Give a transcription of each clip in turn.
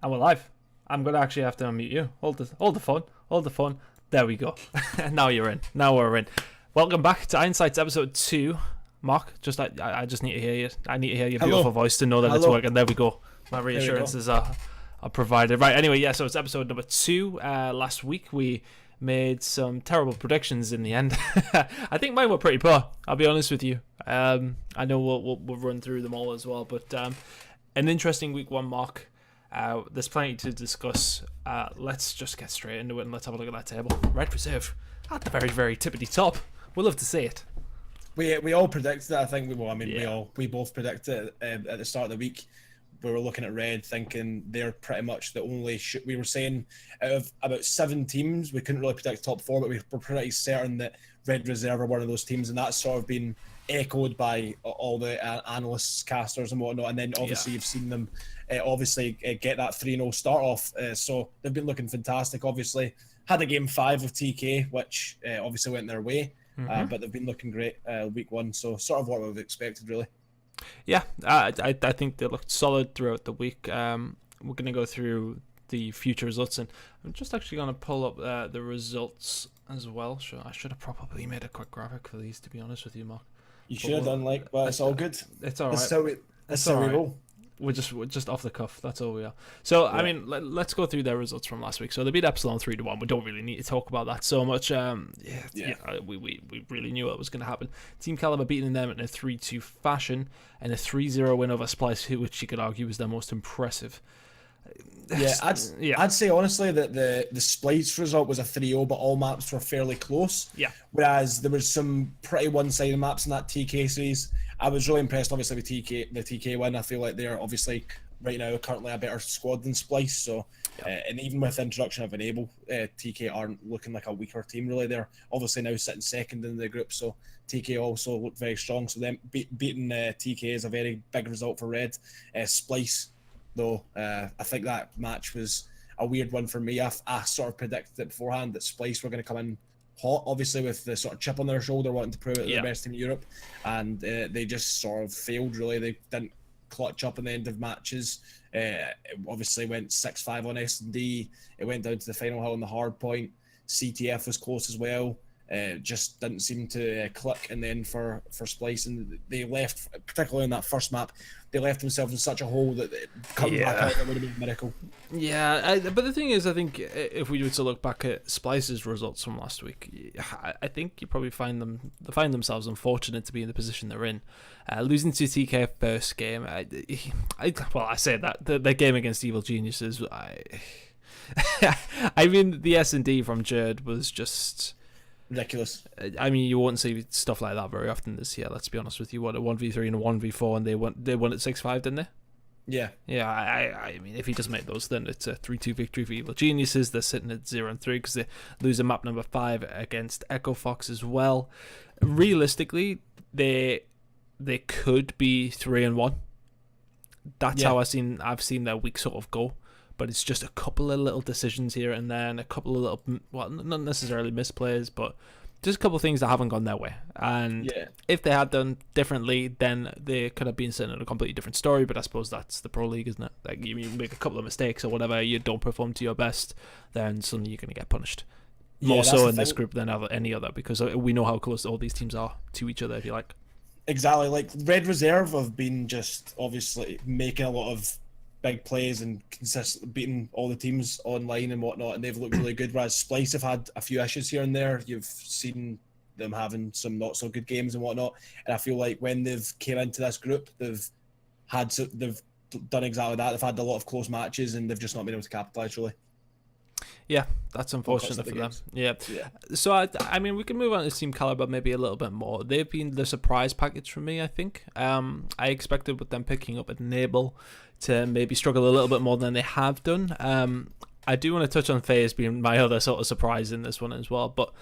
And we're live. I'm gonna actually have to unmute you. Hold the phone. There we go. Now you're in. Now we're in. Welcome back to Insights episode 2. Mark, I just need to hear you. I need to hear your beautiful voice to know that it's working. There we go. My reassurances are provided. Right. Anyway, yeah. So it's episode number 2. Last week we made some terrible predictions in the end. I think mine were pretty poor. I'll be honest with you. I know we'll run through them all as well, but an interesting week 1, Mark. There's plenty to discuss. Let's just get straight into it and let's have a look at that table. Red Reserve at the very, very tippity top. We'll love to see it. We all predicted it. I think we both predicted it at the start of the week. We were looking at Red, thinking they're pretty much the only. We were saying out of about 7 teams, we couldn't really predict top 4, but we were pretty certain that Red Reserve are one of those teams, and that's sort of been echoed by all the analysts, casters, and whatnot. And then obviously you've seen them get that 3-0 start off. So they've been looking fantastic. Obviously had a game 5 of TK, which obviously went their way, but they've been looking great week 1. So sort of what we've expected, really. Yeah, I think they looked solid throughout the week. We're going to go through the future results, and I'm just actually going to pull up the results as well. Sure, I should have probably made a quick graphic for these, to be honest with you, Mark. You should have done, but it's all good. It's all right. That's how we roll. We're just off the cuff. That's all we are. So, yeah. I mean, let's go through their results from last week. So they beat Epsilon 3-1. We don't really need to talk about that so much. We really knew what was going to happen. Team Caliber beating them in a 3-2 fashion and a 3-0 win over Splice, which you could argue was their most impressive. I'd say honestly that the Splice result was a 3-0, but all maps were fairly close. Yeah. Whereas there was some pretty one-sided maps in that TK series. I was really impressed, obviously, with the TK win. I feel like they're obviously right now currently a better squad than Splice. So, and even with the introduction of Enable, TK aren't looking like a weaker team really. They're obviously now sitting second in the group, so TK also looked very strong. So them beating TK is a very big result for Red. Splice, though, I think that match was a weird one for me. I sort of predicted it beforehand that Splice were going to come in hot, obviously with the sort of chip on their shoulder, wanting to prove it the best team in Europe, and they just sort of failed really. They didn't clutch up in the end of matches. It obviously went 6-5 on S&D. It went down to the final hill on the hard point. CTF was close as well. Just didn't seem to click. And then for Splice, and they left, particularly in that first map, they left themselves in such a hole that coming back out, it would have been a miracle. Yeah, but the thing is, I think if we were to look back at Splice's results from last week, I think you probably find themselves unfortunate to be in the position they're in. Losing to TK first game, I say that the game against Evil Geniuses, I mean, the S&D from Jerd was just ridiculous. I mean, you won't see stuff like that very often this year, let's be honest with you. What, a 1v3 and a 1v4, and they won at 6-5, didn't they? Yeah. Yeah, I mean, if he does make those, then it's a 3-2 victory for Evil Geniuses. They're sitting at 0-3 because they lose a map number 5 against Echo Fox as well. Realistically, they could be 3-1. That's how I've seen their week sort of go. But it's just a couple of little decisions here and there, and a couple of little, well, not necessarily misplays, but just a couple of things that haven't gone their way. And if they had done differently, then they could have been sitting in a completely different story. But I suppose that's the Pro League, isn't it? Like, you make a couple of mistakes or whatever, you don't perform to your best, then suddenly you're going to get punished. More so in this group than any other, because we know how close all these teams are to each other, if you like. Exactly. Like, Red Reserve have been just obviously making a lot of big plays and consistently beating all the teams online and whatnot, and they've looked really good. Whereas Splice have had a few issues here and there. You've seen them having some not so good games and whatnot. And I feel like when they've came into this group, they've done exactly that. They've had a lot of close matches, and they've just not been able to capitalise really. Yeah, that's unfortunate for them. Yeah. So, I mean, we can move on to Team Caliber maybe a little bit more. They've been the surprise package for me, I think. I expected with them picking up Enable to maybe struggle a little bit more than they have done. I do want to touch on FaZe being my other sort of surprise in this one as well. But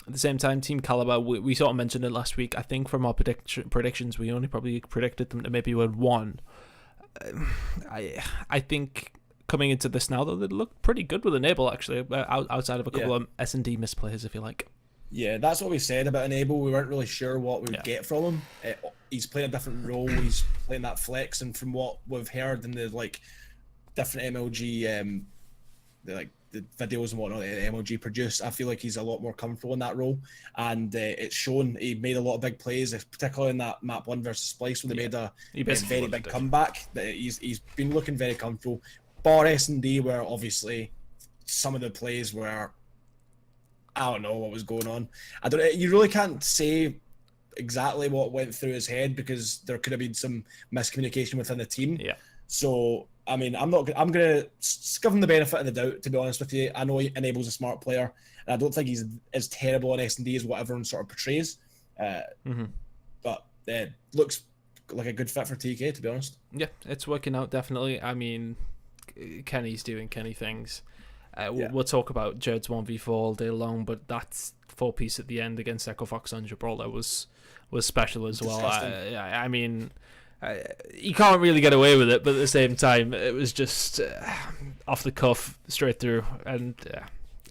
at the same time, Team Caliber, we sort of mentioned it last week. I think from our predictions, we only probably predicted them to maybe win 1. I think coming into this now, though, they look pretty good with Enable, actually, outside of a couple of S&D misplays, if you like. Yeah, that's what we said about Enable. We weren't really sure what we'd get from him. He's playing a different role. He's playing that flex, and from what we've heard in the different MLG, the videos and whatnot that MLG produce, I feel like he's a lot more comfortable in that role, and it's shown. He made a lot of big plays, particularly in that map 1 versus Splice, where they made a very big comeback. That he's been looking very comfortable. Bar S&D, where obviously some of the plays were, I don't know what was going on. You really can't say exactly what went through his head, because there could have been some miscommunication within the team. Yeah. So I mean, I'm gonna give him the benefit of the doubt, to be honest with you. I know he enables a smart player, and I don't think he's as terrible on S&D as what everyone sort of portrays. But looks like a good fit for TK, to be honest. Yeah, it's working out, definitely. I mean, Kenny's doing Kenny things. We'll talk about Jed's 1v4 all day long, but that 4-piece at the end against Echo Fox on Gibraltar was special as well. I mean, you can't really get away with it, but at the same time, it was just off the cuff, straight through, and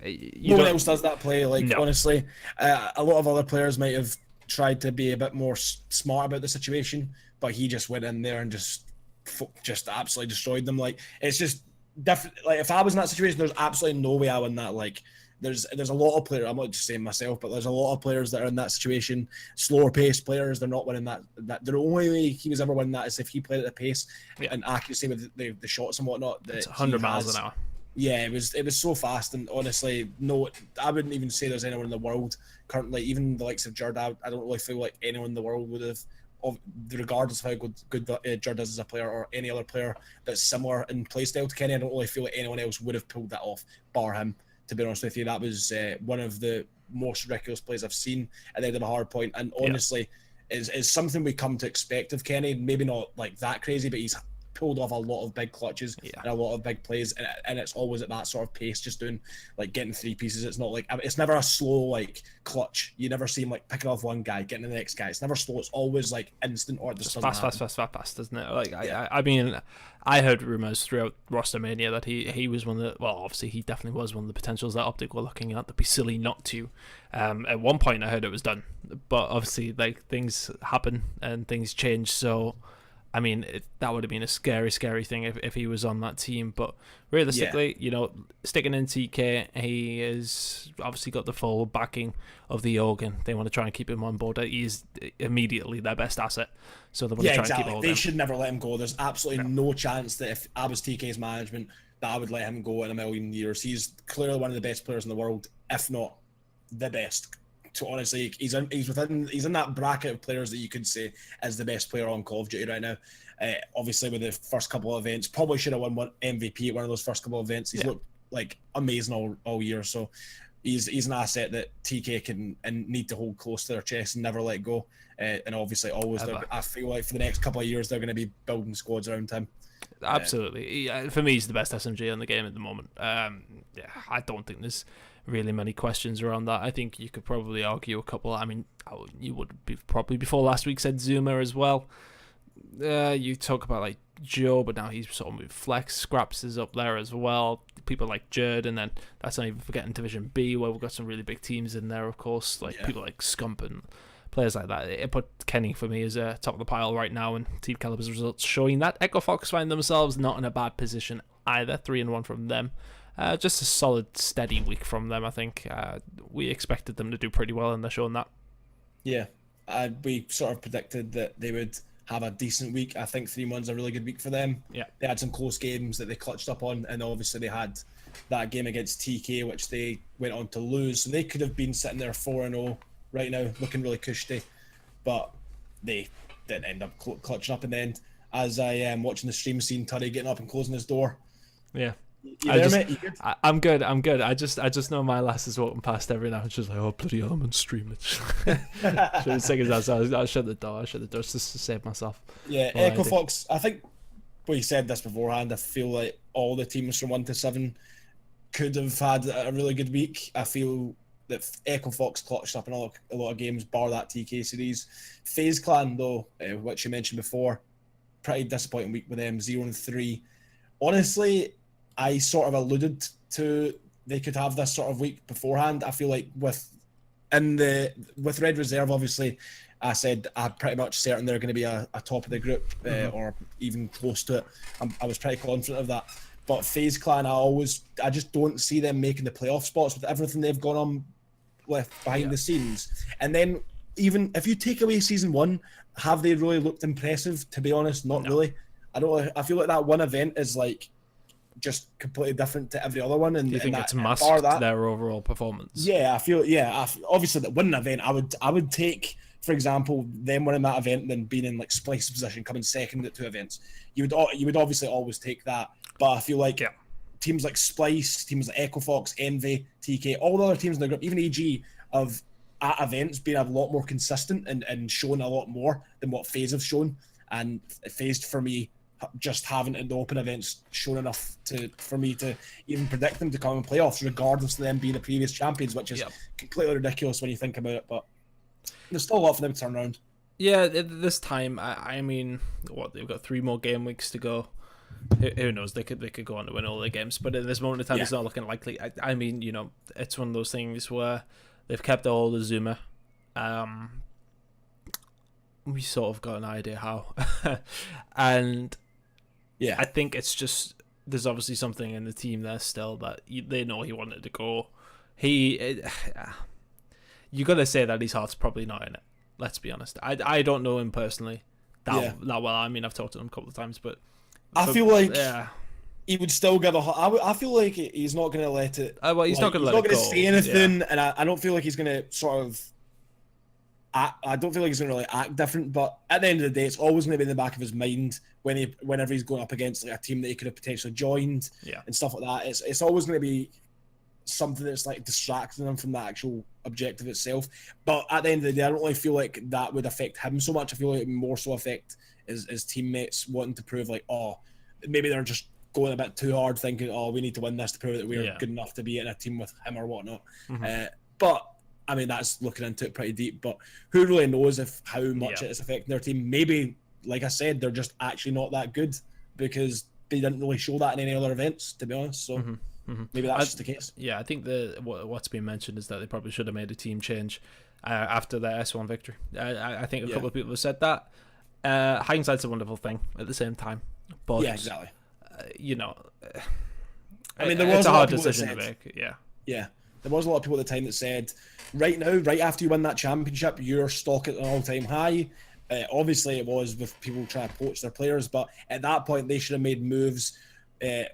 no one else does that play. Honestly, a lot of other players might have tried to be a bit more smart about the situation, but he just went in there and just absolutely destroyed them. Like, it's just different. Like, if I was in that situation, there's absolutely no way I win that. Like, there's a lot of players, I'm not just saying myself, but there's a lot of players that are in that situation, slower paced players. They're not winning that. The only way he was ever winning that is if he played at the pace and accuracy with the shots and whatnot. It's 100 miles an hour. Yeah, it was so fast, and honestly, no, I wouldn't even say there's anyone in the world currently, even the likes of Jerd. I don't really feel like anyone in the world would have, regardless of how good Jerd is as a player, or any other player that's similar in playstyle to Kenny. I don't really feel like anyone else would have pulled that off, bar him. To be honest with you, that was one of the most ridiculous plays I've seen at the end of a hard point, and honestly, is something we come to expect of Kenny. Maybe not like that crazy, but he's pulled off a lot of big clutches and a lot of big plays, and it's always at that sort of pace, just doing like getting 3 pieces. It's not like, it's never a slow like clutch. You never see him like picking off one guy, getting to the next guy. It's never slow. It's always like instant, or just fast, isn't it? Like I mean, I heard rumors throughout Rostermania that he was one of the, well, obviously he definitely was one of the potentials that Optic were looking at. That'd be silly not to. At one point I heard it was done, but obviously like things happen and things change, so I mean, that would have been a scary thing if he was on that team. But realistically, you know, sticking in TK, he has obviously got the full backing of the organ. They want to try and keep him on board. He is immediately their best asset. So they want to try and keep hold of him. They should never let him go. There's absolutely no chance that if I was TK's management, that I would let him go in a million years. He's clearly one of the best players in the world, if not the best. So honestly, he's in that bracket of players that you could say is the best player on Call of Duty right now. Obviously, with the first couple of events, probably should have won one MVP at one of those first couple of events. He's looked like amazing all year. So he's an asset that TK can and need to hold close to their chest and never let go. And obviously, always, I feel like for the next couple of years, they're going to be building squads around him. Absolutely. For me, he's the best SMG in the game at the moment. I don't think there's really many questions around that. I think you could probably argue a couple. I mean, you would be probably before last week said Zuma as well. You talk about like Joe, but now he's sort of moved flex. Scraps is up there as well. People like Jerd, and then that's not even forgetting Division B, where we've got some really big teams in there, of course, like people like Scump and players like that. It put Kenny for me as top of the pile right now, and Team Caliber's results showing that Echo Fox find themselves not in a bad position either. 3-1 from them. Just a solid, steady week from them, I think. We expected them to do pretty well, and they're showing that. Yeah, we sort of predicted that they would have a decent week. I think 3-1's a really good week for them. Yeah, they had some close games that they clutched up on, and obviously they had that game against TK, which they went on to lose. So they could have been sitting there 4-0 right now, looking really cushy, but they didn't end up clutching up in the end. As I am watching the stream, seeing Tuddy getting up and closing his door. Yeah. Mate? I'm good. I just know my lass is walking past every now and she's like, oh, bloody hell, I'm on stream. I shut the door just to save myself. Yeah, Echo Fox, I think we said this beforehand, I feel like all the teams from 1 to 7 could have had a really good week. I feel that Echo Fox clutched up in a lot of games, bar that TK series. FaZe Clan, though, which you mentioned before, pretty disappointing week with them, 0-3. Honestly, I sort of alluded to they could have this sort of week beforehand. I feel like with Red Reserve, obviously, I said I'm pretty much certain they're going to be a top of the group or even close to it. I was pretty confident of that. But FaZe Clan, I just don't see them making the playoff spots with everything they've gone on with behind the scenes. And then even if you take away season 1, have they really looked impressive? To be honest, not really. I feel like that one event is like just completely different to every other one. And do you think that, it's masked their overall performance? Yeah, I feel. Obviously, that winning event, I would take, for example, them winning that event than being in like Splice position, coming second at 2 events. You would obviously always take that. But I feel like teams like Splice, teams like Echo Fox, Envy, TK, all the other teams in the group, even EG, have at events been a lot more consistent and shown a lot more than what FaZe have shown. And FaZe, for me, just haven't in the open events shown enough for me to even predict them to come in playoffs, regardless of them being the previous champions, which is completely ridiculous when you think about it. But there's still a lot for them to turn around. Yeah, this time, I mean, they've got 3 more game weeks to go. Who knows? They could go on to win all their games, but at this moment in time, it's not looking likely. I mean, it's one of those things where they've kept all the Zuma. We sort of got an idea how, and I think it's just there's obviously something in the team there still that they know he wanted to go. You got to say that his heart's probably not in it. Let's be honest. I don't know him personally that well. I mean, I've talked to him a couple of times, but I feel like he would still give I feel like he's not going to let it. Well, he's not going to let it go. He's not going to say anything, and I don't feel like he's going to sort of. I don't feel like he's going to really act different, but at the end of the day, it's always going to be in the back of his mind whenever he's going up against like a team that he could have potentially joined and stuff like that. It's always going to be something that's like distracting him from the actual objective itself. But at the end of the day, I don't really feel like that would affect him so much. I feel like it would more so affect his teammates wanting to prove like, maybe they're just going a bit too hard, thinking, we need to win this to prove that we're good enough to be in a team with him or whatnot. But I mean, that's looking into it pretty deep, but who really knows how much it is affecting their team? Maybe, like I said, they're just actually not that good because they didn't really show that in any other events, to be honest. So maybe that's just the case. Yeah, I think what's been mentioned is that they probably should have made a team change after their S1 victory. I think a couple of people have said that. Hindsight's a wonderful thing at the same time, but yeah, exactly. I mean, there was a hard decision to make. Yeah. There was a lot of people at the time that said, right now, right after you win that championship, your stock at an all-time high. Obviously, it was with people trying to poach their players, but at that point, they should have made moves.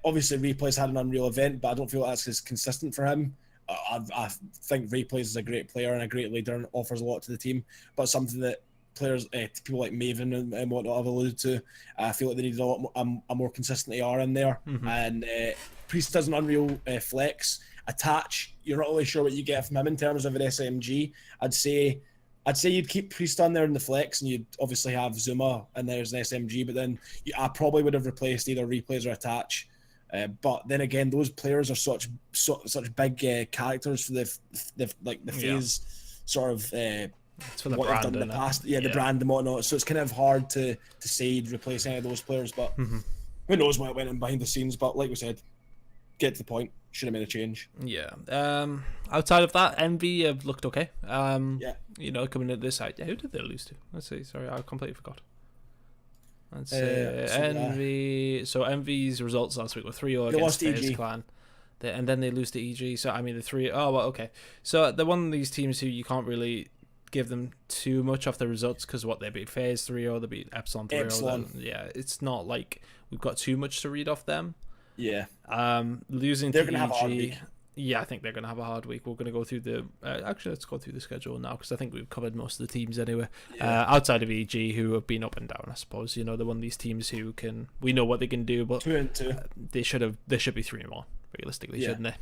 Obviously, Replays had an unreal event, but I don't feel that's as consistent for him. I think Replays is a great player and a great leader and offers a lot to the team, but something that players, people like Maven and whatnot have alluded to, I feel like they needed a more consistent AR in there. And Priest does an unreal flex. Attach, you're not really sure what you get from him in terms of an SMG. I'd say you'd keep Priest on there in the flex, and you'd obviously have Zuma, and there's an SMG. But then I probably would have replaced either Replays or Attach. But then again, those players are such big characters for the FaZe sort of. It's for the what brand, they've done in the past, the brand and whatnot. So it's kind of hard to say you'd replace any of those players. But who knows what went in behind the scenes? But like we said, get to the point. Should have made a change. Yeah. Outside of that, Envy have looked okay. Coming into this side, who did they lose to? Let's see. Sorry, I completely forgot. Let's see. Envy. So Envy's results last week were 3-0 against FaZe Clan. And then they lose to EG. So I mean, the 3. Oh, well, okay. So they're one of these teams who you can't really give them too much off the results because they beat FaZe 3-0, they beat Epsilon 3-0. Yeah, it's not like we've got too much to read off them. Yeah. Losing they're to gonna EG. Have a hard week. Yeah, I think they're going to have a hard week. We're going to go through the... actually, let's go through the schedule now, because I think we've covered most of the teams anyway. Yeah. Outside of EG, who have been up and down, I suppose. They're one of these teams who can... We know what they can do, but 2-2. They should be 3 more, realistically, shouldn't they?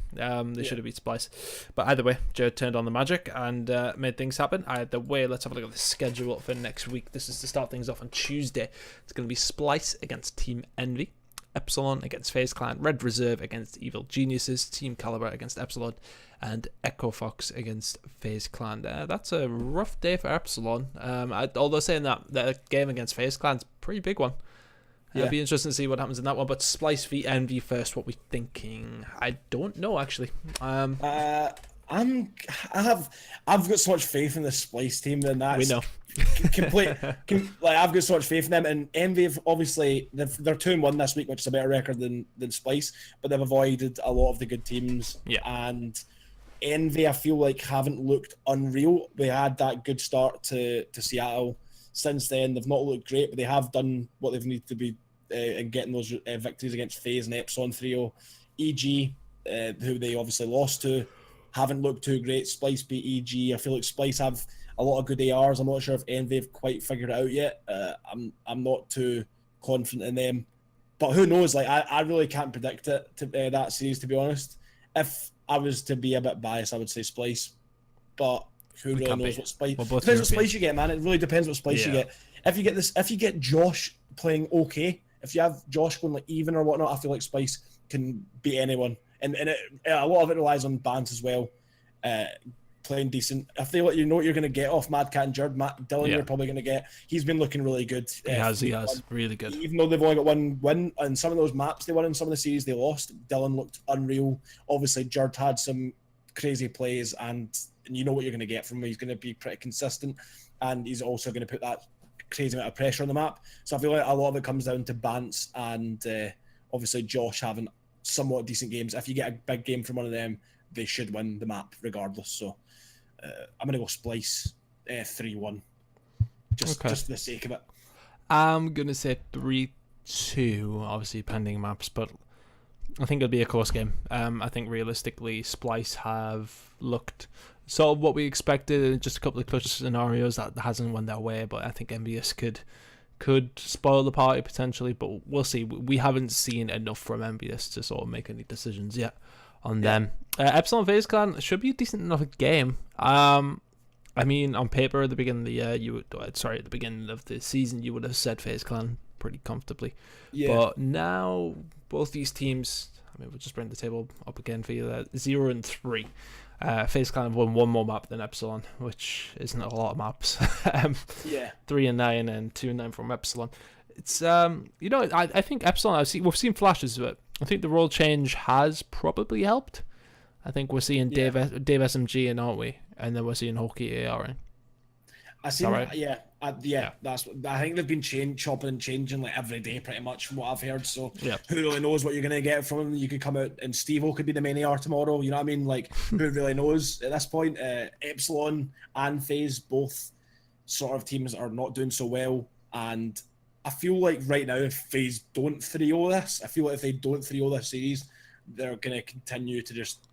They should have beat Splice. But either way, Jared turned on the magic and made things happen. Either way, let's have a look at the schedule for next week. This is to start things off on Tuesday. It's going to be Splice against Team Envy. Epsilon against FaZe Clan, Red Reserve against Evil Geniuses, Team Caliber against Epsilon, and Echo Fox against FaZe Clan. That's a rough day for Epsilon. Although saying that, the game against FaZe Clan's a pretty big one. It'll be interesting to see what happens in that one. But Splice v Envy first, what we thinking? I don't know, actually. I I've got so much faith in the Splice team, and that's We know. I've got so much faith in them. And Envy, obviously, they're 2-1 this week, which is a better record than Splice, but they've avoided a lot of the good teams. Yeah. And Envy, I feel like, haven't looked unreal. They had that good start to Seattle. Since then, they've not looked great, but they have done what they've needed to be in getting those victories against FaZe and Epsilon Trio. EG, who they obviously lost to, haven't looked too great. Splice beat EG. I feel like Splice have a lot of good ARs. I'm not sure if Envy have quite figured it out yet. I'm not too confident in them, but who knows? Like I really can't predict it to that series, to be honest. If I was to be a bit biased, I would say Splice, but who really knows what Splice? Depends what Splice you get, man. It really depends what Splice you get. If you get Josh playing okay, if you have Josh going like even or whatnot, I feel like Splice can beat anyone, and a lot of it relies on Bance as well. Playing decent. I feel like you know what you're going to get off Mad Cat and Jerd. Dylan, you're probably going to get. He's been looking really good. He has really good. Even though they've only got one win, and some of those maps they won in some of the series they lost, Dylan looked unreal. Obviously, Jerd had some crazy plays, and you know what you're going to get from him. He's going to be pretty consistent, and he's also going to put that crazy amount of pressure on the map. So I feel like a lot of it comes down to Bance and obviously Josh having somewhat decent games. If you get a big game from one of them, they should win the map regardless. So I'm going to go Splice 3-1, just for the sake of it. I'm going to say 3-2, obviously pending maps, but I think it'll be a close game. I think realistically, Splice have looked sort of what we expected in just a couple of clutch scenarios. That hasn't went their way, but I think Envious could spoil the party potentially, but we'll see. We haven't seen enough from Envious to sort of make any decisions yet on them. Epsilon FaZe Clan should be a decent enough game. I mean, on paper at the beginning of the year, at the beginning of the season, you would have said FaZe Clan pretty comfortably. Yeah. But now both these teams, I mean, we'll just bring the table up again for you. 0-3. FaZe Clan have won one more map than Epsilon, which isn't a lot of maps. 3-9 and 2-9 from Epsilon. It's I think Epsilon. We've seen flashes of it. I think the role change has probably helped. I think we're seeing Dave SMG in, aren't we? And then we're seeing Hoki AR in. I see. Right? That's. I think they've been chopping and changing like every day, pretty much from what I've heard. So who really knows what you're gonna get from them? You could come out and Steve-O could be the main AR tomorrow. You know what I mean? Like who really knows at this point? Epsilon and FaZe, both sort of teams are not doing so well, and I feel like right now if FaZe don't 3-0 this, I feel like if they don't 3-0 this series, they're gonna continue to just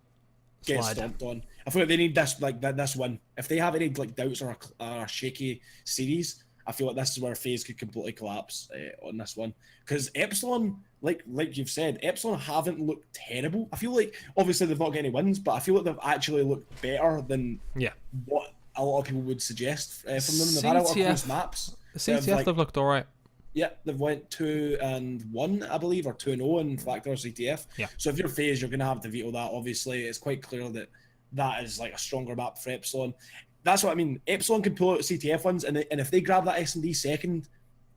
get stomped on. I feel like they need this win. If they have any like doubts or a shaky series, I feel like this is where FaZe could completely collapse on this one. Because Epsilon, like you've said, Epsilon haven't looked terrible. I feel like obviously they've not got any wins, but I feel like they've actually looked better than what a lot of people would suggest from them. They've had a lot of close maps. The CTF they've looked alright. Yeah, they've went 2-1, I believe, or 2-0 in Factor CTF. Yeah. So if you're FaZe, you're going to have to veto that. Obviously, it's quite clear that is like a stronger map for Epsilon. That's what I mean. Epsilon can pull out CTF ones, and if they grab that S&D second,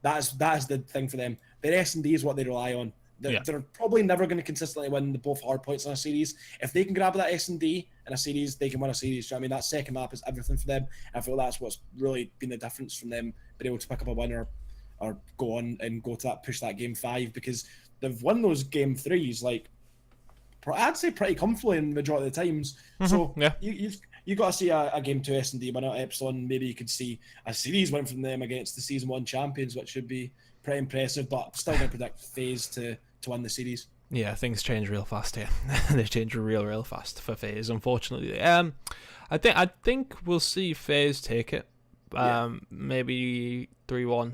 that is the thing for them. Their S&D is what they rely on. They're probably never going to consistently win both hard points in a series. If they can grab that S&D in a series, they can win a series. So I mean, that second map is everything for them. I feel that's what's really been the difference from them being able to pick up a winner or go on and go to that, push that game 5, because they've won those game 3s like I'd say pretty comfortably in the majority of the times. So you got to see a game 2 S&D win at Epsilon. Maybe you could see a series win from them against the season 1 champions, which should be pretty impressive. But still going to predict FaZe to win the series. Yeah, things change real fast here. They change real fast for FaZe, unfortunately. I think we'll see FaZe take it. Maybe 3-1.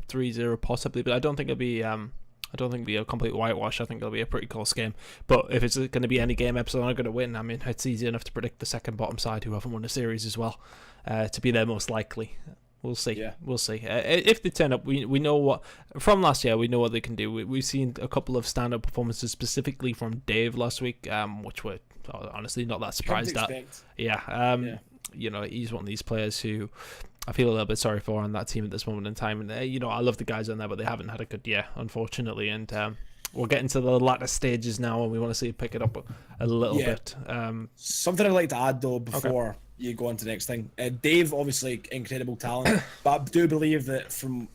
3-0 possibly, but I don't think it'll be a complete whitewash. I think it'll be a pretty close game. But if it's going to be any game Epsilon are going to win, I mean, it's easy enough to predict the second bottom side who haven't won a series as well to be their most likely. We'll see. Yeah. We'll see. If they turn up, we know what from last year. We know what they can do. We've seen a couple of stand-up performances, specifically from Dave last week, which we're honestly not that surprised at. You know, he's one of these players who I feel a little bit sorry for on that team at this moment in time. And I love the guys on there, but they haven't had a good year, unfortunately. And we're getting to the latter stages now, and we want to see it pick it up a little bit. Something I'd like to add though before you go on to the next thing. Dave, obviously incredible talent, but I do believe that from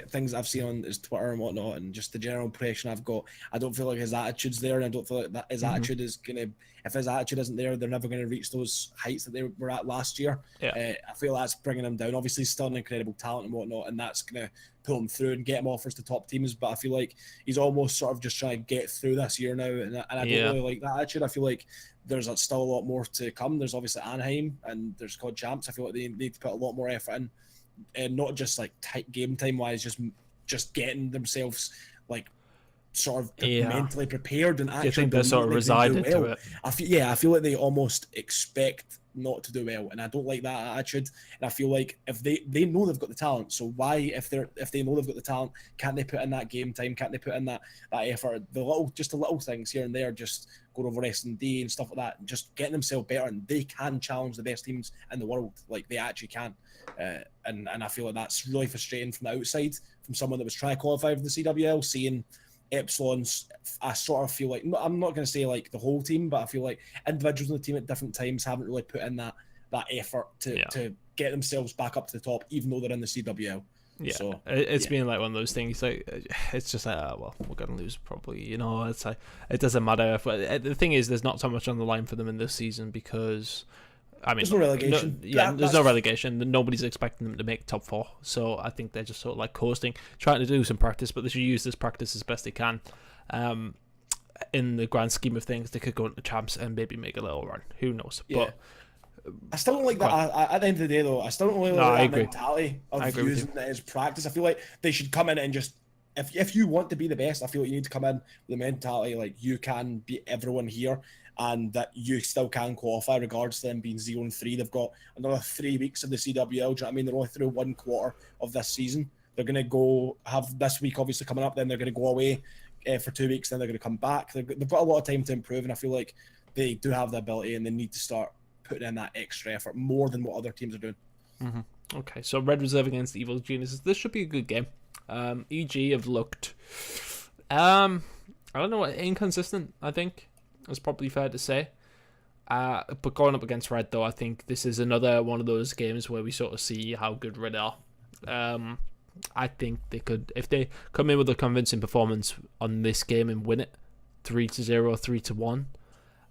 things I've seen on his Twitter and whatnot, and just the general impression I've got, I don't feel like his attitude's there, and I don't feel like that his attitude is gonna. If his attitude isn't there, they're never going to reach those heights that they were at last year. I feel that's bringing him down. Obviously, he's still an incredible talent and whatnot, and that's going to pull him through and get him offers to top teams. But I feel like he's almost sort of just trying to get through this year now, and I don't really like that attitude. I feel like there's still a lot more to come. There's obviously Anaheim and there's COD champs. I feel like they need to put a lot more effort in, and not just like game time wise, just getting themselves like sort of mentally prepared and actually. I think they're sort of resigned into it. I feel like they almost expect not to do well, and I don't like that attitude. And I feel like if they know they've got the talent, so why if they know they've got the talent, can't they put in that game time? Can't they put in that effort? The little things here and there, just going over S&D and stuff like that, and just getting themselves better, and they can challenge the best teams in the world. Like they actually can. And I feel like that's really frustrating from the outside, from someone that was trying to qualify for the CWL, seeing Epsilon's. I sort of feel like, I'm not going to say like the whole team, but I feel like individuals in the team at different times haven't really put in that effort to get themselves back up to the top, even though they're in the CWL. Yeah, so, it's been like one of those things. Like it's just like, well, we're gonna lose probably. You know, it's like it doesn't matter. The thing is, there's not so much on the line for them in this season because. I mean, there's no relegation. There's no relegation. Nobody's expecting them to make top 4. So I think they're just sort of like coasting, trying to do some practice, but they should use this practice as best they can. In the grand scheme of things, they could go into champs and maybe make a little run. Who knows? Yeah. But I still don't like that. At the end of the day, though, I still don't really like that mentality of using it as practice. I feel like they should come in and just, if you want to be the best, I feel like you need to come in with the mentality like you can beat everyone here, and that you still can qualify regardless of them being 0-3. They've got another 3 weeks of the CWL. Do you know what I mean? They're only through 1 quarter of this season. They're going to go have this week obviously coming up, then they're going to go away for 2 weeks, then they're going to come back. They've got a lot of time to improve, and I feel like they do have the ability, and they need to start putting in that extra effort more than what other teams are doing. Mm-hmm. Okay, so Red Reserve against Evil Geniuses. This should be a good game. EG have looked, I don't know, inconsistent, I think. It's probably fair to say. But going up against Red, though, I think this is another one of those games where we sort of see how good Red are. I think they could, if they come in with a convincing performance on this game and win it 3-0, 3-1,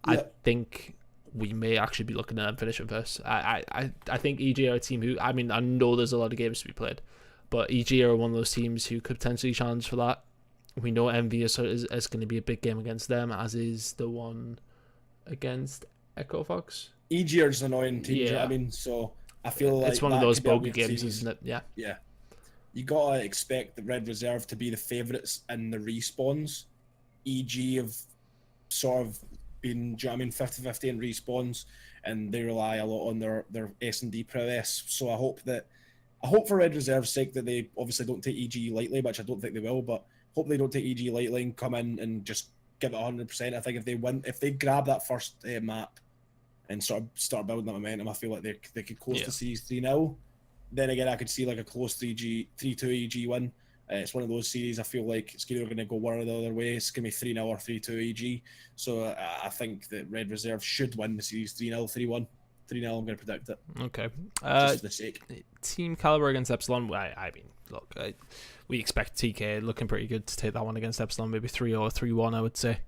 I think we may actually be looking at them finishing first. I think EG are a team who, I mean, I know there's a lot of games to be played, but EG are one of those teams who could potentially challenge for that. We know Envy is going to be a big game against them, as is the one against Echo Fox. EG are just an annoying team, you know what I mean? So I feel like it's one of those bogey games, isn't it? Yeah. Yeah. You got to expect the Red Reserve to be the favourites in the respawns. EG have sort of been, do you know what I mean, 50-50 in respawns, and they rely a lot on their S&D prowess. So I hope for Red Reserve's sake that they obviously don't take EG lightly, which I don't think they will, but hope they don't take EG lightly and come in and just give it 100%. I think if they win, if they grab that first map and sort of start building that momentum, I feel like they could close the series 3-0. Then again, I could see like a close 3-2 EG win. It's one of those series I feel like it's either going to go one or the other way. It's going to be 3-0 or 3-2 EG. So I think that Red Reserve should win the series 3-0, 3-1. 3-0, I'm going to predict it. Okay. Just for the sake. Team Caliber against Epsilon. I mean, look, we expect TK looking pretty good to take that one against Epsilon. Maybe 3-0 or 3-1, I would say.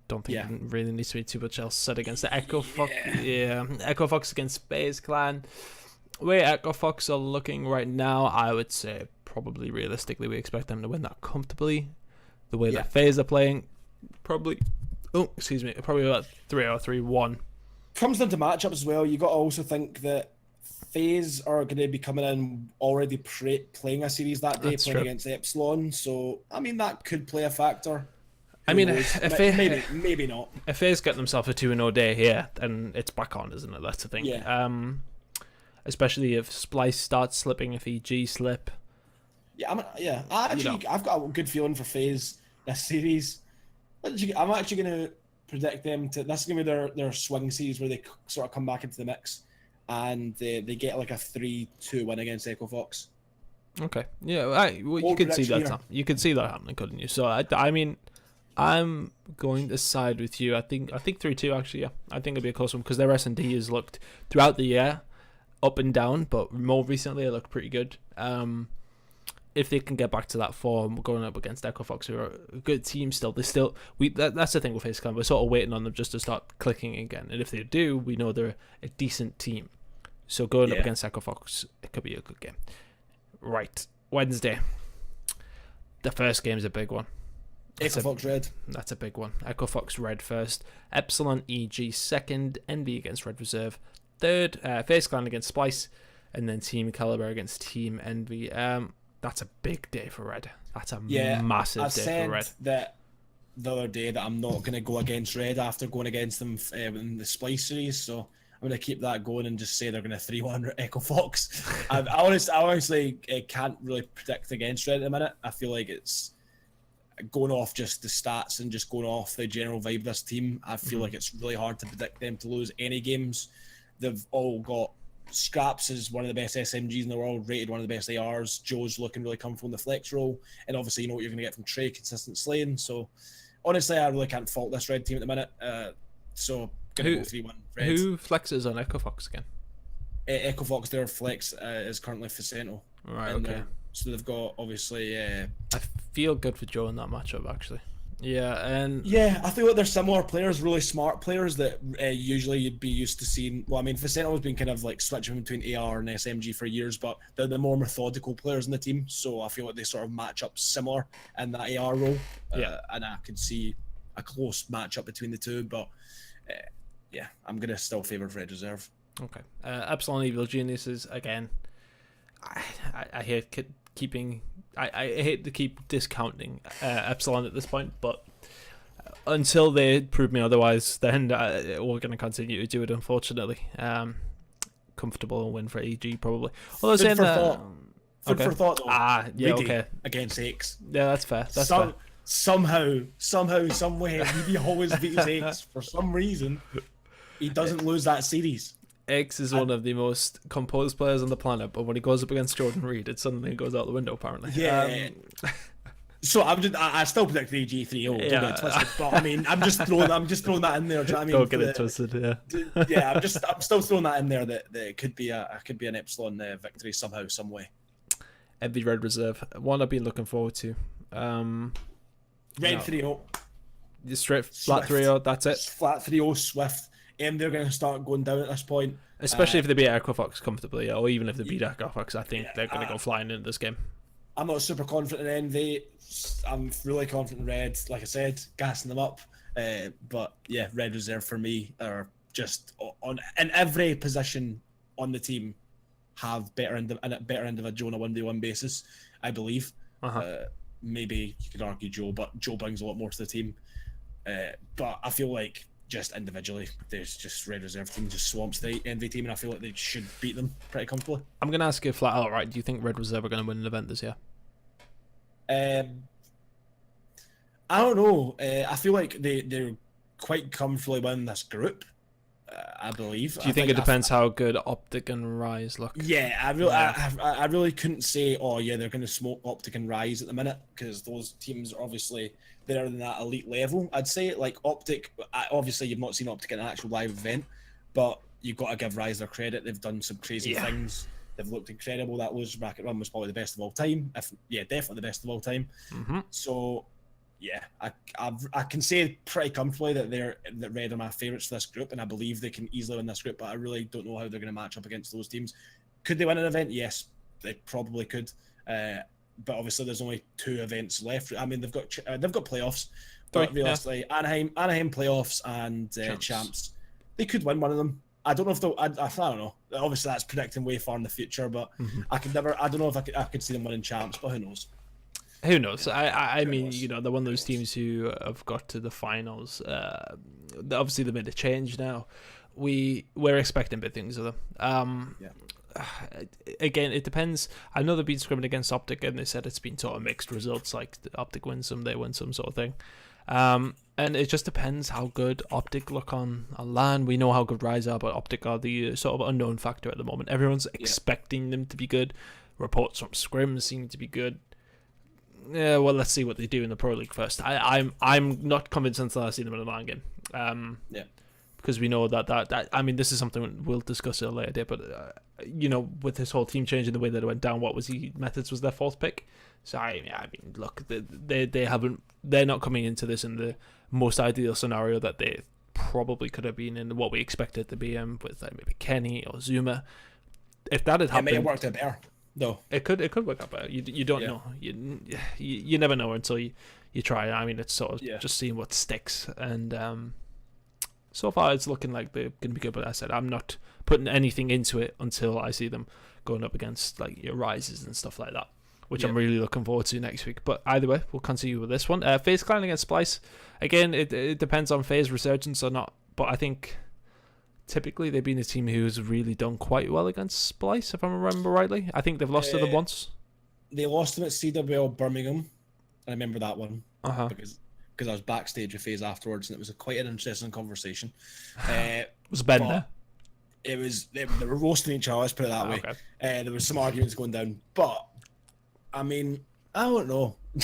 Don't think it really needs to be too much else said against the Echo Fox. Yeah, Echo Fox against Space Clan. Where Echo Fox are looking right now, I would say probably realistically we expect them to win that comfortably. The way that FaZe are playing, probably about 3-0, 3-1. Comes down to matchups as well. You got to also think that FaZe are going to be coming in already playing a series that day, playing against Epsilon. So I mean that could play a factor. I mean, if maybe not. If FaZe get themselves a 2-0 day here, then it's back on, isn't it? That's the thing. Yeah. Especially if Splice starts slipping, if EG slip. Yeah, I've got a good feeling for FaZe this series. I'm actually going to predict them to. This is going to be their swing series where they sort of come back into the mix, and they get like a 3-2 win against Echo Fox. Okay, yeah, you could see that. You could see that happening, couldn't you? So I mean, I'm going to side with you. I think 3-2 actually. Yeah, I think it'll be a close one because their S&D has looked throughout the year up and down, but more recently it looked pretty good. If they can get back to that form, going up against Echo Fox, who are a good team still, that's the thing with FaceCam. We're sort of waiting on them just to start clicking again, and if they do, we know they're a decent team. So going up against Echo Fox, it could be a good game. Right, Wednesday. The first game is a big one. Echo Fox Red. That's a big one. Echo Fox Red first. Epsilon EG second. Envy against Red Reserve third. Face Clan against Splice. And then Team Caliber against Team Envy. That's a big day for Red. That's a massive day for Red. That the other day that I'm not going to go against Red after going against them in the Splice series. So I'm going to keep that going and just say they're going to 3-1 Echo Fox. I honestly can't really predict against Red at the minute. I feel like it's going off just the stats and just going off the general vibe of this team. I feel like it's really hard to predict them to lose any games. They've all got Scraps is one of the best SMGs in the world, rated one of the best ARs. Joe's looking really comfortable in the flex role. And obviously, you know what you're going to get from Trey, consistent slaying. So, honestly, I really can't fault this Red team at the minute. So, going to go 3-1 Red. Who flexes on Echo Fox again? Echo Fox, their flex is currently Facento. Right, okay. So they've got, obviously... I feel good for Joe in that matchup, actually. Yeah, and... Yeah, I feel like they're similar players, really smart players that usually you'd be used to seeing... Well, I mean, Facento has been kind of like switching between AR and SMG for years, but they're the more methodical players in the team, so I feel like they sort of match up similar in that AR role. And I could see a close matchup between the two, but yeah, I'm going to still favour Red Reserve. Okay. Epsilon Evil Geniuses, again, I hate keeping... I hate to keep discounting Epsilon at this point, but until they prove me otherwise, then we're going to continue to do it, unfortunately. Comfortable win for EG, probably. Although Food for thought. Food for thought, though. Yeah, okay. Against X. Yeah, that's fair. That's fair. Somehow, some way, he always beats X for some reason. He doesn't lose that series. X is one of the most composed players on the planet, but when he goes up against Jordan Reed, it suddenly goes out the window, apparently. Yeah. So I still predict the EG 3-0. Don't get it twisted, but I mean, I'm just throwing that in there. Do you know what I mean? Don't get it twisted. Yeah. Yeah, I'm still throwing that in there that it could be an Epsilon victory somehow, some way. Envy Red Reserve, one I've been looking forward to. Red 3-0. Just straight flat 3-0. That's it. Flat 3-0 Swift. And they're going to start going down at this point. Especially if they beat Echo Fox comfortably, or even if they beat Echo Fox, I think they're going to go flying into this game. I'm not super confident in Envy. I'm really confident in Red, like I said, gassing them up. But yeah, Red Reserve for me are just in every position on the team have better end of a Joe on a 1v1 basis, I believe. Maybe you could argue Joe, but Joe brings a lot more to the team. But I feel like just individually, there's just Red Reserve team just swamps the Envy team, and I feel like they should beat them pretty comfortably. I'm going to ask you flat out, right? Do you think Red Reserve are going to win an event this year? I don't know. I feel like they're quite comfortably winning this group, I believe. Do you think it depends how good Optic and Rise look? Yeah, I really couldn't say, oh yeah, they're going to smoke Optic and Rise at the minute, because those teams are obviously better than that elite level. I'd say like Optic, obviously you've not seen Optic in an actual live event, but you've got to give Rise their credit. They've done some crazy things. They've looked incredible. That loser bracket run was probably the best of all time. Definitely the best of all time. So yeah, I can say pretty comfortably that Red are my favourites for this group, and I believe they can easily win this group, but I really don't know how they're going to match up against those teams. Could they win an event? Yes, they probably could. But obviously there's only 2 events left. I mean, they've got playoffs, but realistically, Anaheim playoffs and champs. They could win one of them. I don't know if they'll. I don't know. Obviously, that's predicting way far in the future, but I don't know if I could see them winning champs, but who knows? Who knows? I mean, you know, they're one of those teams who have got to the finals. Obviously, they made a change now. We're expecting big things of them. Again, it depends. I know they've been scrimming against Optic, and they said it's been sort of mixed results. Like Optic wins some, they win some, sort of thing. And it just depends how good Optic look on LAN. We know how good Rise are, but Optic are the sort of unknown factor at the moment. Everyone's expecting them to be good. Reports from scrims seem to be good. Yeah, well, let's see what they do in the Pro League first. I'm not convinced until I see them in a LAN game. Yeah. Because we know that I mean, this is something we'll discuss at a later date, but with this whole team change and the way that it went down, Methods was their fourth pick. So I mean, look, they're not coming into this in the most ideal scenario that they probably could have been in, what we expected to be in, with like maybe Kenny or Zuma. If that had happened, it may have worked out better. No, it could work out better. You don't know. You never know until you try. I mean, it's sort of just seeing what sticks, and so far it's looking like they're going to be good. But as I said, I'm not putting anything into it until I see them going up against like your Rises and stuff like that, which I'm really looking forward to next week. But either way, we'll continue with this one. FaZe Clan against Splice. Again, it depends on FaZe resurgence or not, but I think typically they've been a team who's really done quite well against Splice, if I remember rightly. I think they've lost to them once. They lost them at CWL Birmingham. I remember that one because I was backstage with FaZe afterwards, and it was quite an interesting conversation. Was Ben there? It was they were roasting each other. Let's put it that way. Okay. There was some arguments going down, but I mean, I don't know. I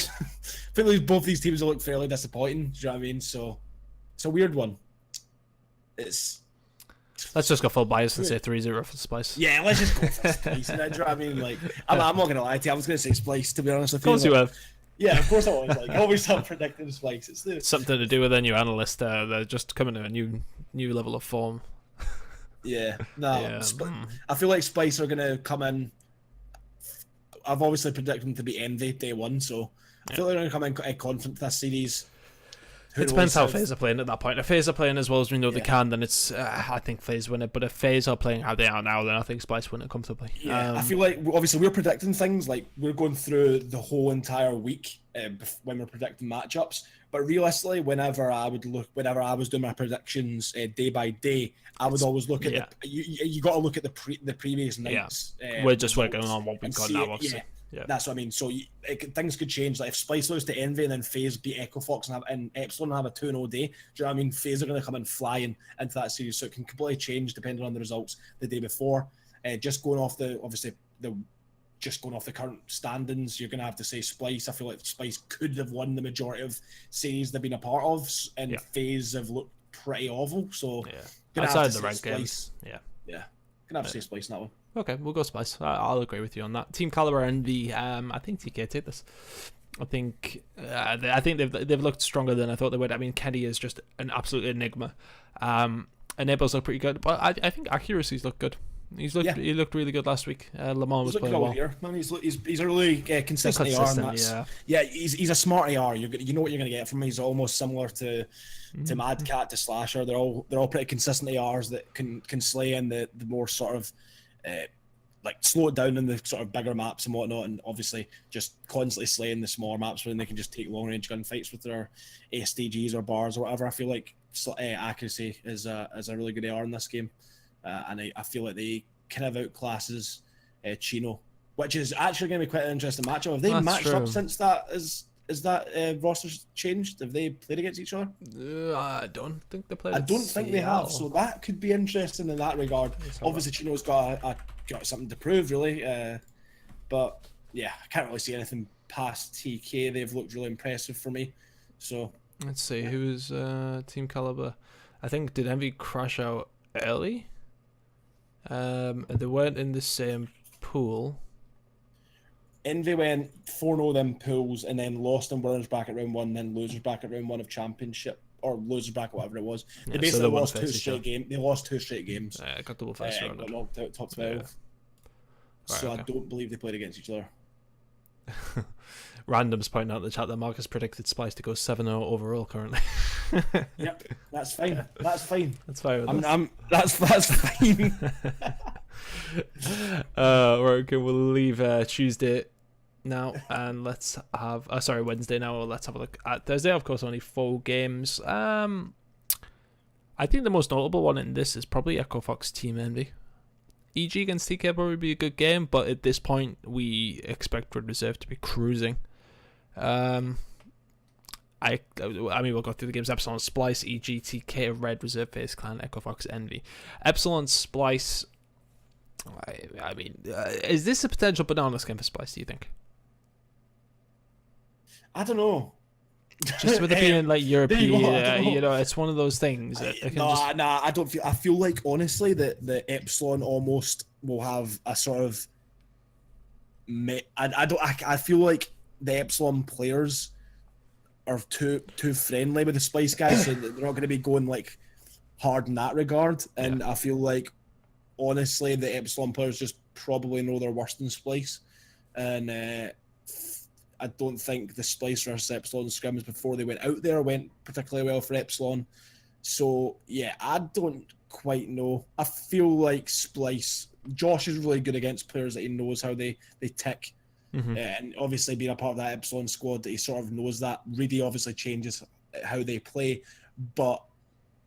feel like both these teams look fairly disappointing. Do you know what I mean? So it's a weird one. Let's just go full bias and say 3-0 for Splice. Yeah, let's just go for Splice. Do you know what I mean? Like, I'm not going to lie to you. I was going to say Splice, to be honest with you. Of course you have. Yeah, of course I was. Like, always have predicted Splice. It's something to do with a new analyst. They're just coming to a new level of form. Yeah. No. Yeah. I feel like Splice are going to come in. I've obviously predicted them to be Envy day one, so I feel like they're going to come in confident to this series. It depends how FaZe are playing at that point. If FaZe are playing as well as we know they can, then it's I think FaZe win it. But if FaZe are playing how they are now, then I think Splice win it comfortably. Yeah, I feel like obviously we're predicting things like we're going through the whole entire week when we're predicting matchups. But realistically, whenever I was doing my predictions day by day, I would always look at you got to look at the previous nights. Yeah. We're just working on what we've got now, obviously. Yeah, that's what I mean. So things could change. Like if Splice lose to Envy and then FaZe beat Echo Fox and Epsilon have a 2-0 day, do you know what I mean? FaZe are going to come in flying into that series, so it can completely change depending on the results the day before. Just going off the current standings, you're going to have to say Splice. I feel like Splice could have won the majority of series they've been a part of, and FaZe have looked pretty awful. So outside the rank games, gonna have to say Splice in that one. Okay, we'll go Splice. I'll agree with you on that. Team Caliber and I think TK take this. I think they've looked stronger than I thought they would. I mean, Kenny is just an absolute enigma. Enables look pretty good, but I think accuracies look good. He looked really good last week. Lamar was playing well. Here. Man, he's a really consistent AR. He's a smart AR. You know what you're going to get from him. He's almost similar to Mad Cat, to Slasher. They're all pretty consistent ARs that can slay in the more sort of like slow it down in the sort of bigger maps and whatnot, and obviously just constantly slaying the smaller maps when they can just take long range gunfights with their SDGs or bars or whatever. I feel like accuracy is a really good AR in this game. And I feel like they kind of outclasses Chino, which is actually going to be quite an interesting matchup. Have they matched up since that is that roster's changed? Have they played against each other? I don't think they played. I don't think they have, so that could be interesting in that regard. Obviously, Chino's got something to prove, really. But yeah, I can't really see anything past TK. They've looked really impressive for me. So let's see who's Team Caliber. I think did Envy crash out early? They weren't in the same pool. Envy went 4-0 them pools and then lost in winners bracket round 1, then losers bracket round 1 of championship or losers bracket, whatever it was. They basically lost two straight games. They lost 2 straight games. Got double first round. Got knocked out top 12. Right, so I don't believe they played against each other. Random's pointing out in the chat that Marcus predicted Splice to go 7-0 overall currently. Yep, that's fine. That's fine. That's fine. That's fine. Right, okay, we'll leave Tuesday now and let's have Wednesday now. Let's have a look at Thursday. Of course, only 4 games. I think the most notable one in this is probably Echo Fox Team Envy. EG against TK probably be a good game, but at this point we expect Red Reserve to be cruising. I mean, we'll go through the games. Epsilon, Splice, EG, TK, Red Reserve, FaZe Clan, Echo Fox, Envy. Epsilon, Splice. I mean, is this a potential bananas game for Splice, do you think? I don't know. Just with it being like European, you go, it's one of those things. That I don't feel. I feel like honestly that the Epsilon almost will have a sort of. I feel like the Epsilon players are too friendly with the Splice guys, so they're not going to be going like hard in that regard. And I feel like honestly the Epsilon players just probably know their worst in Splice, and I don't think the Splice versus Epsilon scrims before they went out there went particularly well for Epsilon. So yeah, I don't quite know. I feel like Splice. Josh is really good against players that he knows how they tick. And obviously being a part of that Epsilon squad, that he sort of knows that. Reedy obviously changes how they play, but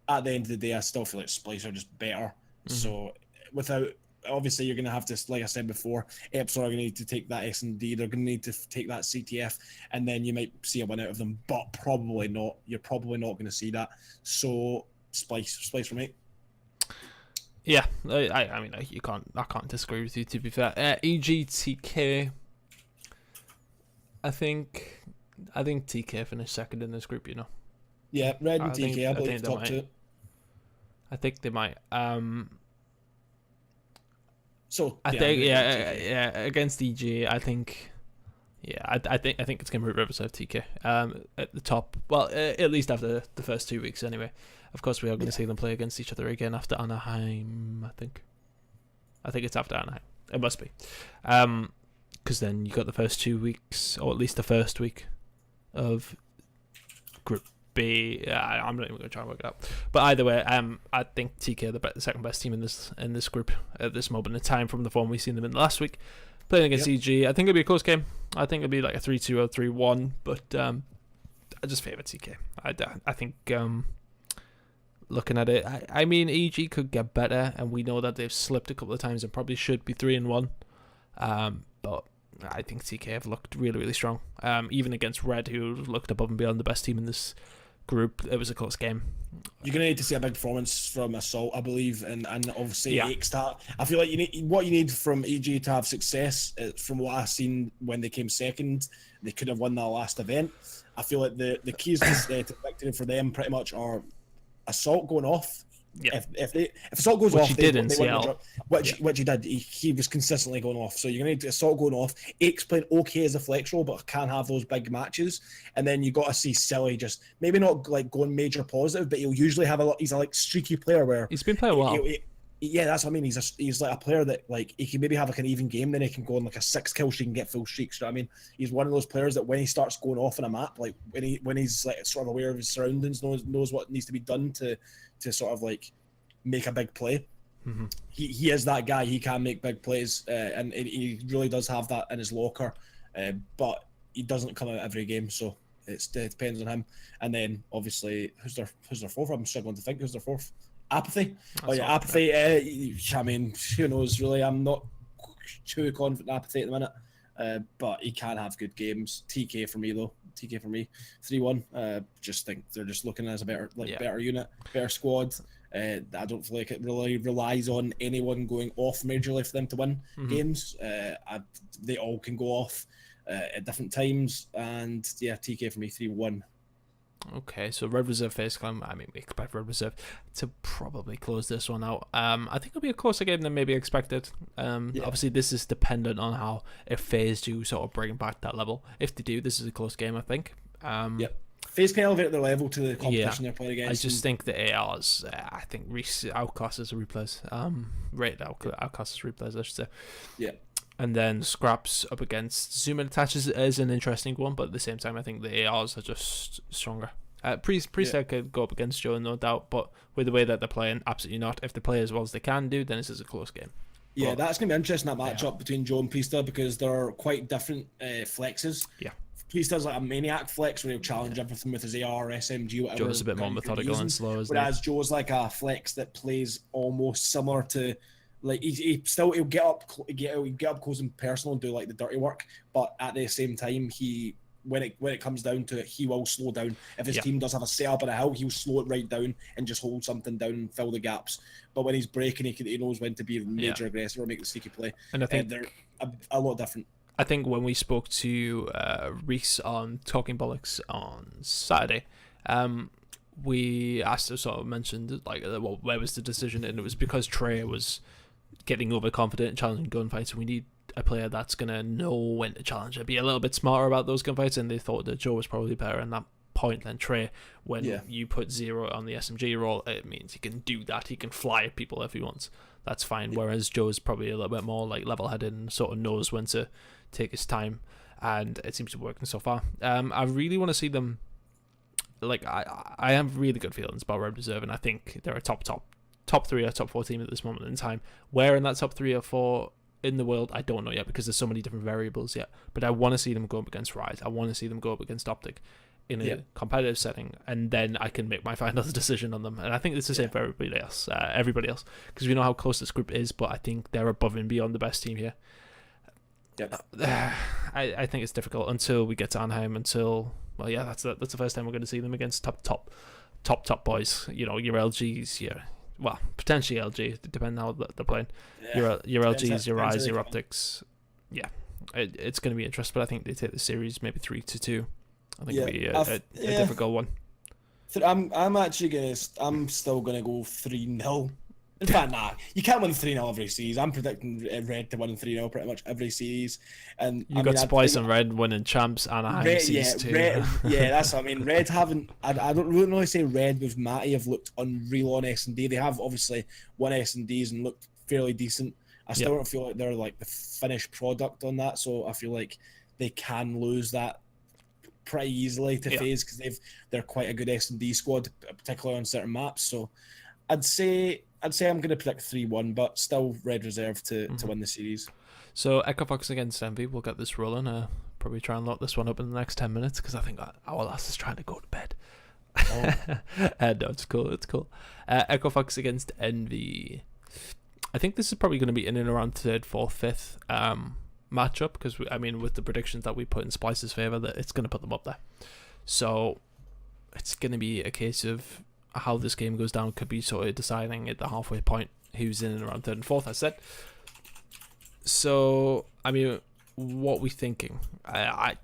at the end of the day, I still feel like Splice are just better. So without, obviously you're going to have to, like I said before, Epsilon are going to need to take that S&D, they're going to need to take that CTF, and then you might see a win out of them, but probably not. You're probably not going to see that. So Splice for me. Yeah, I mean, I can't disagree with you, to be fair. EGTK, I think TK finished second in this group, Yeah, Red and TK, I believe top two. I think they might. So I think against EG, I think. Yeah, I think it's going to be Riverside TK at the top. Well, at least after the first 2 weeks, anyway. Of course, we are going to see them play against each other again after Anaheim. I think it's after Anaheim. It must be, because then you got the first 2 weeks, or at least the first week of Group B. I'm not even going to try and work it out. But either way, I think TK are the second best team in this group at this moment in time from the form we've seen them in the last week. Playing against EG, I think it'll be a close game. I think it'll be like a 3-2 or 3-1, but I just favour TK. I think looking at it, I mean EG could get better, and we know that they've slipped a couple of times and probably should be 3-1. But I think TK have looked really, really strong. Even against Red, who looked above and beyond the best team in this group, it was a close game. You're going to need to see a big performance from Assault, I believe, and obviously X-Star. I feel like what you need from EG to have success, from what I've seen when they came second, they could have won that last event. I feel like the keys to victory for them pretty much are Assault going off. Yeah. If Assault goes off, he did in CL. Which he did. He was consistently going off. So you're going to need Assault going off. X playing okay as a flex role, but can have those big matches. And then you got to see Silly just maybe not like going major positive, but he'll usually have he's a like streaky player where he's been playing well. Yeah, that's what I mean. He's like a player that like he can maybe have like an even game, then he can go on like a 6 kill streak and get full streaks. You know what I mean? He's one of those players that when he starts going off on a map, like when he's like sort of aware of his surroundings, knows what needs to be done to sort of like make a big play. He is that guy. He can make big plays, and he really does have that in his locker. But he doesn't come out every game, so it depends on him. And then obviously, who's their fourth? I'm struggling to think who's their fourth. Apathy. Apathy. I mean, who knows? Really, I'm not too confident in Apathy at the minute. But he can have good games. TK for me though. TK for me, 3-1. Just think they're just looking as a better unit, better squad. I don't feel like it really relies on anyone going off majorly for them to win games. They all can go off at different times, and yeah, TK for me 3-1. Okay, so Red Reserve face climb. I mean, we expect Red Reserve to probably close this one out. I think it'll be a closer game than maybe expected. Obviously, this is dependent on how if FaZe do sort of bring back that level. If they do, this is a close game, I think. FaZe can elevate their level to the competition they're playing against. I just think the ARs, I think Reese outclasses replays. Rated outclasses replays, I should say. Yeah. And then Scraps up against Zoom and Attach is an interesting one, but at the same time, I think the ARs are just stronger. Priest could go up against Joe, no doubt, but with the way that they're playing, absolutely not. If they play as well as they can do, then this is a close game. Yeah, that's going to be interesting, that matchup between Joe and Priesta, because they're quite different flexes. Yeah. Priesta's like a maniac flex where he'll challenge everything with his AR, SMG, whatever. Joe's a bit more methodical and slow, whereas Joe's like a flex that plays almost similar to, like he'll get up close and personal and do like the dirty work, but at the same time when it comes down to it, he will slow down. If his team does have a setup on a hill, he'll slow it right down and just hold something down and fill the gaps. But when he's breaking, he knows when to be major aggressive or make the sneaky play. And I think they're a lot different. I think when we spoke to Reese on Talking Bollocks on Saturday, we asked her, sort of mentioned like, well, where was the decision, and it was because Trey was getting overconfident and challenging gunfights. We need a player that's gonna know when to challenge and be a little bit smarter about those gunfights, and they thought that Joe was probably better in that point than Trey. When you put 0 on the SMG roll, it means he can do that. He can fly at people if he wants. That's fine. Whereas Joe's probably a little bit more like level-headed and sort of knows when to take his time, and it seems to be working so far. I really want to see them. Like, I have really good feelings about Red Reserve, and I think they're a top 3 or top 4 team at this moment in time. Where in that top 3 or 4 in the world, I don't know yet, because there's so many different variables yet. But I want to see them go up against Rise. I want to see them go up against Optic in a competitive setting, and then I can make my final decision on them. And I think it's the same for everybody else, because we know how close this group is, but I think they're above and beyond the best team here. I think it's difficult until we get to Anaheim, that's the first time we're going to see them against top boys. You know, your LGs, potentially LG, depending on how they're playing. Your LGs, your Rise, your Optics. Yeah, it's going to be interesting, but I think they take the series maybe 3-2. I think it'll be a difficult one. I'm still gonna go 3-0. In fact, nah, you can't win 3-0 every series. I'm predicting Red to win 3-0 pretty much every series. And you got Splice and Red winning champs, Anaheim series 2. That's what I mean. Red haven't. I don't really say Red with Matty have looked unreal on S&D. They have obviously won S&Ds and looked fairly decent. I still don't feel like they're like the finished product on that. So I feel like they can lose that pretty easily to FaZe, because they're quite a good S&D squad, particularly on certain maps. So I'd say I'm going to predict 3-1, but still Red Reserve to win the series. So Echo Fox against Envy, we'll get this rolling. Probably try and lock this one up in the next 10 minutes, because I think our last is trying to go to bed. No, it's cool. Echo Fox against Envy. I think this is probably going to be in and around 3rd, 4th, 5th matchup, because with the predictions that we put in Splice's favor, that it's going to put them up there. So it's going to be a case of how this game goes down, could be sort of deciding at the halfway point who's in and around 3rd and 4th, I said. So what we thinking? I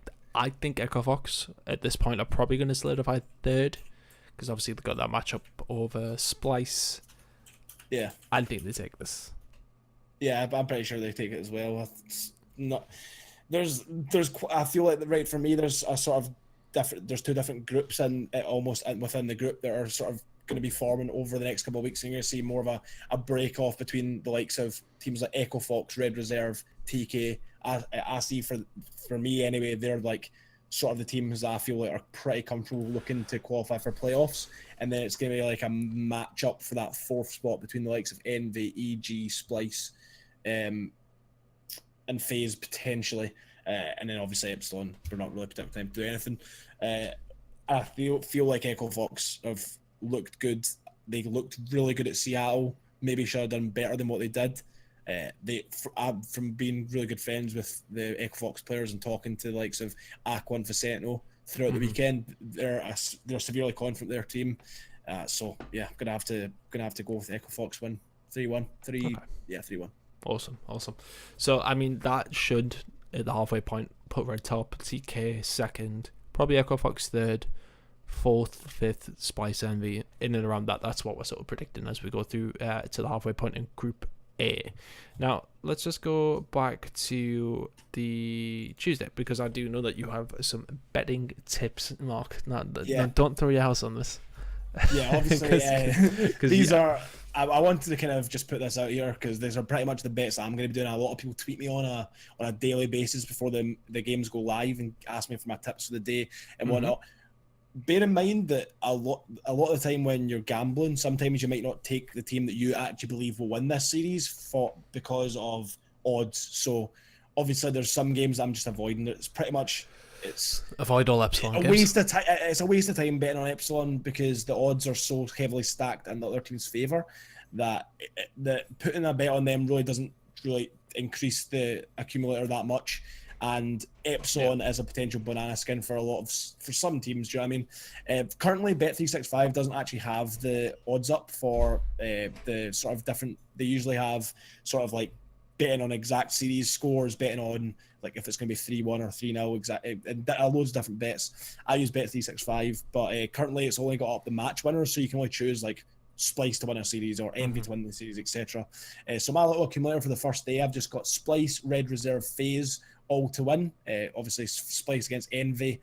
think Echo Fox at this point are probably going to solidify 3rd, because obviously they've got that matchup over Splice. Yeah, I think they take this. Yeah, I'm pretty sure they take it as well. It's not. I feel like right for me, there's a sort of different. There's 2 different groups almost within the group that are sort of going to be forming over the next couple of weeks, and you're going to see more of a break off between the likes of teams like Echo Fox, Red Reserve, TK. I see for me anyway, they're like sort of the teams that I feel like are pretty comfortable looking to qualify for playoffs, and then it's going to be like a match up for that 4th spot between the likes of Envy, EG, Splice, and FaZe potentially, and then obviously Epsilon. We're not really putting time to do anything. I feel like Echo Fox have looked good. They looked really good at Seattle. Maybe should have done better than what they did. From being really good friends with the Echo Fox players and talking to the likes of Aqua and Vicento throughout the weekend, they're severely confident their team. So yeah, gonna have to go with Echo Fox win 3-1. 3-1. Awesome. So that should at the halfway point put Red top, TK 2nd, probably Echo Fox 3rd, 4th, 5th, Splice Envy, in and around that. That's what we're sort of predicting as we go through to the halfway point in Group A. Now let's just go back to the Tuesday, because I do know that you have some betting tips, Mark. Don't throw your house on this. Yeah, obviously. These are. I wanted to kind of just put this out here, because these are pretty much the bets that I'm going to be doing. A lot of people tweet me on a daily basis before the games go live and ask me for my tips for the day and whatnot. Bear in mind that a lot of the time when you're gambling, sometimes you might not take the team that you actually believe will win this series because of odds. So obviously there's some games I'm just avoiding. It's pretty much avoid all Epsilon games. It's a waste of time betting on Epsilon, because the odds are so heavily stacked in the other team's favor that putting a bet on them really doesn't really increase the accumulator that much. And Epsilon is a potential banana skin for some teams. Do you know what I mean? Currently, Bet365 doesn't actually have the odds up for the sort of different. They usually have sort of like betting on exact series scores, betting on like if it's going to be 3-1 or 3-0, exact, and loads of different bets. I use Bet365, but currently it's only got up the match winners, so you can only choose like Splice to win a series or Envy to win the series, etc. So my little accumulator for the first day, I've just got Splice, Red Reserve, FaZe all to win. Obviously Splice against Envy.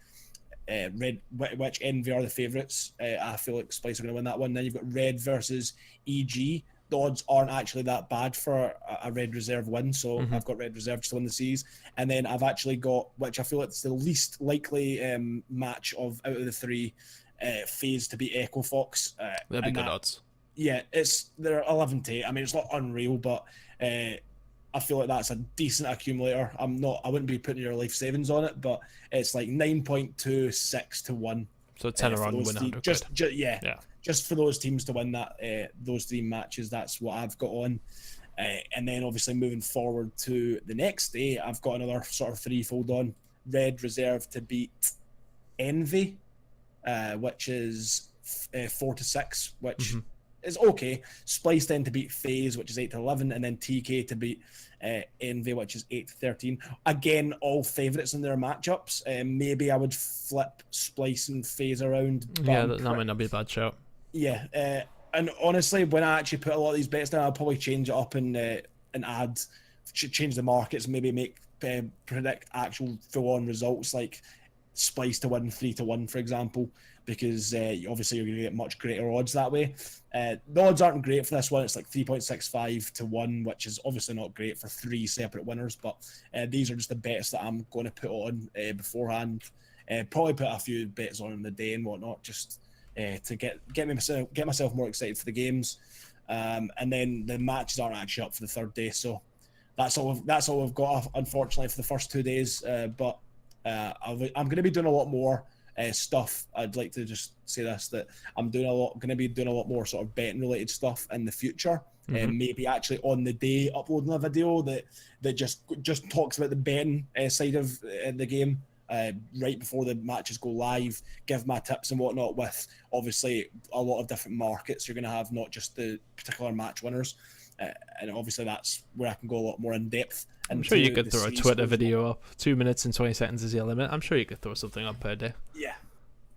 Which Envy are the favourites. I feel like Splice are going to win that one. Then you've got Red versus EG. The odds aren't actually that bad for a Red Reserve win, so I've got Red Reserve to win the series. And then I've actually got, which I feel like it's the least likely match out of the three, FaZe to beat Echo Fox. That'd be good odds. Yeah, they're 11-8. I mean, it's not unreal, but I feel like that's a decent accumulator. I wouldn't be putting your life savings on it, but it's like 9.26 to 1. So 10 around win 100 quid. Just for those teams to win that those three matches, that's what I've got on. And then obviously moving forward to the next day, I've got another sort of threefold on. Red Reserve to beat Envy, which is 4-6, which is okay. Splice then to beat FaZe, which is 8-11, and then TK to beat Envy, which is 8-13. Again, all favourites in their matchups. Maybe I would flip Splice and FaZe around. Yeah, that might not be a bad shout. Yeah, and honestly, when I actually put a lot of these bets down, I'll probably change it up and change the markets, maybe predict actual full-on results like Splice to win 3-1, for example, because obviously you're going to get much greater odds that way. The odds aren't great for this one. It's like 3.65 to 1, which is obviously not great for three separate winners, but these are just the bets that I'm going to put on beforehand. Probably put a few bets on in the day and whatnot, just to get myself more excited for the games. And then the matches aren't actually up for the third day, so that's all we've got, unfortunately, for the first 2 days. But I'm going to be doing a lot more stuff. I'd like to just say this, that I'm going to be doing a lot more sort of betting related stuff in the future, and maybe actually on the day uploading a video that just talks about the betting side of the game right before the matches go live, give my tips and whatnot, with obviously a lot of different markets you're going to have, not just the particular match winners. And obviously that's where I can go a lot more in depth. I'm sure you could throw a Twitter video up. 2 minutes and 20 seconds is your limit. I'm sure you could throw something up per day. Yeah,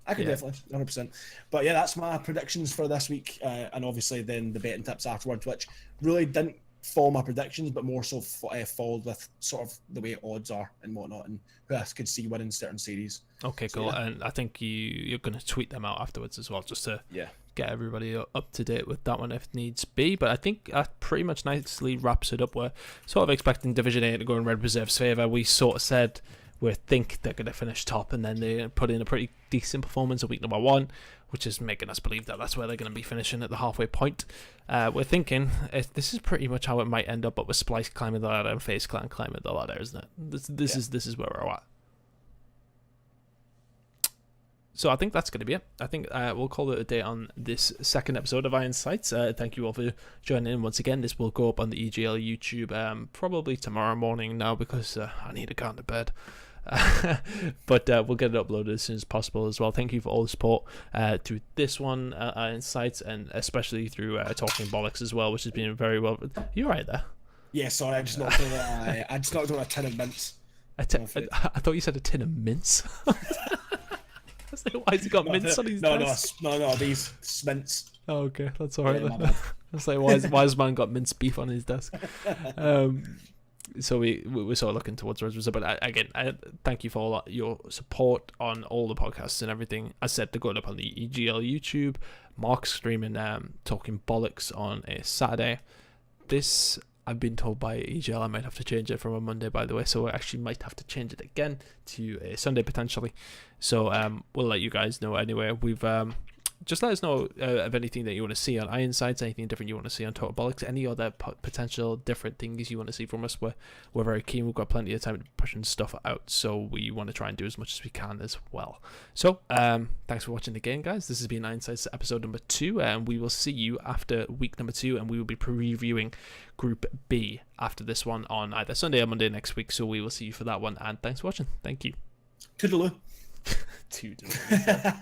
I could definitely, 100%. But yeah, that's my predictions for this week. And obviously then the betting tips afterwards, which really didn't follow my predictions, but more so followed with sort of the way odds are and whatnot, and who I could see winning certain series. Okay, cool. So, yeah. And I think you're going to tweet them out afterwards as well, just to get everybody up to date with that one if needs be. But I think that pretty much nicely wraps it up. We're sort of expecting Division A to go in Red Reserve's favour. We sort of said we think they're going to finish top, and then they put in a pretty decent performance in week number 1, which is making us believe that that's where they're going to be finishing at the halfway point. We're thinking this is pretty much how it might end up, but with Splice climbing the ladder and FaZe Clan climbing the ladder, isn't it? This is where we're at. So I think that's going to be it. I think we'll call it a day on this second episode of Iron Sights. Thank you all for joining in once again. This will go up on the EGL YouTube probably tomorrow morning now, because I need to go to bed. But we'll get it uploaded as soon as possible as well. Thank you for all the support through this one, Iron Sights, and especially through Talking Bollocks as well, which has been very well. You right there? Yeah, sorry, I just knocked on a tin of mints. I thought you said a tin of mints. I was like, why has he got mints on his desk? No, these mints. Oh, okay, that's all right. Yeah, I was like, why has man got mince beef on his desk? So we're sort of looking towards Red Reserve, but again, thank you for all your support on all the podcasts and everything. As I said, they're going up on the EGL YouTube. Mark's streaming Talking Bollocks on a Saturday. This, I've been told by EGL, I might have to change it from a Monday, by the way, so I actually might have to change it again to a Sunday potentially. So we'll let you guys know anyway. We've just let us know of anything that you want to see on Iron Sights, anything different you want to see on Total Bollocks, any other potential different things you want to see from us. We're very keen. We've got plenty of time to pushing stuff out, so we want to try and do as much as we can as well. So thanks for watching again, guys. This has been Iron Sights episode number 2, and we will see you after week number 2, and we will be previewing Group B after this one on either Sunday or Monday next week, so we will see you for that one, and thanks for watching. Thank you. Toodaloo. Toodaloo.